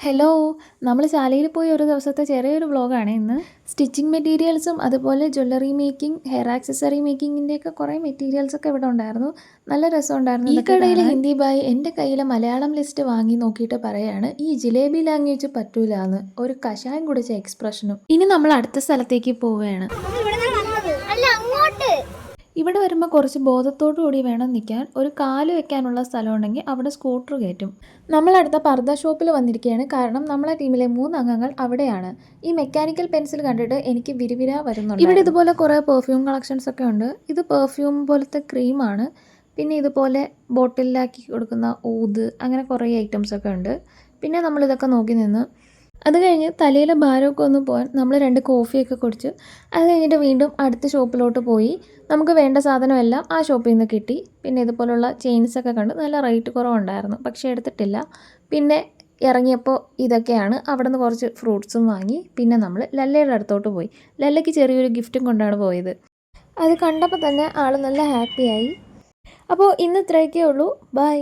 Hello, നമ്മൾ ശാലയിൽ പോയി ഒരു ദിവസത്തെ ചെറിയൊരു വ്ളോഗാണ് ഇന്ന്. സ്റ്റിച്ചിങ് മെറ്റീരിയൽസും അതുപോലെ ജ്വല്ലറി മേക്കിംഗ്, ഹെയർ ആക്സസറി മേക്കിങ്ങിൻ്റെയൊക്കെ കുറേ മെറ്റീരിയൽസൊക്കെ ഇവിടെ ഉണ്ടായിരുന്നു. നല്ല രസമുണ്ടായിരുന്നു. ഈ കടയിലെ ഹിന്ദി ബായ് എൻ്റെ കയ്യിലെ മലയാളം ലിസ്റ്റ് വാങ്ങി നോക്കിയിട്ട് പറയാണ് ഈ ജിലേബി ലാംഗ്വേജ് പറ്റൂല എന്ന്, ഒരു കഷായം കുടിച്ച എക്സ്പ്രഷനും. ഇനി നമ്മൾ അടുത്ത സ്ഥലത്തേക്ക് പോവുകയാണ്. ഇവിടെ വരുമ്പോൾ കുറച്ച് ബോധത്തോടു കൂടി വേണം നിൽക്കാൻ. ഒരു കാല് വെക്കാനുള്ള സ്ഥലം ഉണ്ടെങ്കിൽ അവിടെ സ്കൂട്ടർ കയറ്റും. നമ്മളടുത്ത പർദ്ദ ഷോപ്പിൽ വന്നിരിക്കുകയാണ്. കാരണം നമ്മളെ ടീമിലെ 3 അംഗങ്ങൾ അവിടെയാണ്. ഈ മെക്കാനിക്കൽ പെൻസിൽ കണ്ടിട്ട് എനിക്ക് വിരിവിര വരുന്നുണ്ട്. ഇവിടെ ഇതുപോലെ കുറേ പെർഫ്യൂം കളക്ഷൻസ് ഒക്കെ ഉണ്ട്. ഇത് പെർഫ്യൂം പോലത്തെ ക്രീമാണ്. പിന്നെ ഇതുപോലെ ബോട്ടിലാക്കി കൊടുക്കുന്ന ഊത്, അങ്ങനെ കുറേ ഐറ്റംസ് ഒക്കെ ഉണ്ട്. പിന്നെ നമ്മളിതൊക്കെ നോക്കി നിന്ന് അത് കഴിഞ്ഞ് തലയിലെ ഭാരമൊക്കെ ഒന്ന് പോകാൻ നമ്മൾ 2 കോഫിയൊക്കെ കുടിച്ച് അത് കഴിഞ്ഞിട്ട് വീണ്ടും അടുത്ത ഷോപ്പിലോട്ട് പോയി. നമുക്ക് വേണ്ട സാധനമെല്ലാം ആ ഷോപ്പിൽ നിന്ന് കിട്ടി. പിന്നെ ഇതുപോലുള്ള ചെയിൻസൊക്കെ കണ്ട് നല്ല റേറ്റ് കുറവുണ്ടായിരുന്നു, പക്ഷേ എടുത്തിട്ടില്ല. പിന്നെ ഇറങ്ങിയപ്പോൾ ഇതൊക്കെയാണ്. അവിടെ നിന്ന് കുറച്ച് ഫ്രൂട്ട്സും വാങ്ങി. പിന്നെ നമ്മൾ ലല്ലയുടെ അടുത്തോട്ട് പോയി. ലല്ലയ്ക്ക് ചെറിയൊരു ഗിഫ്റ്റും കൊണ്ടാണ് പോയത്. അത് കണ്ടപ്പോൾ തന്നെ ആൾ നല്ല ഹാപ്പിയായി. അപ്പോൾ ഇന്ന് ഇത്രയൊക്കെ ഉള്ളൂ. ബൈ.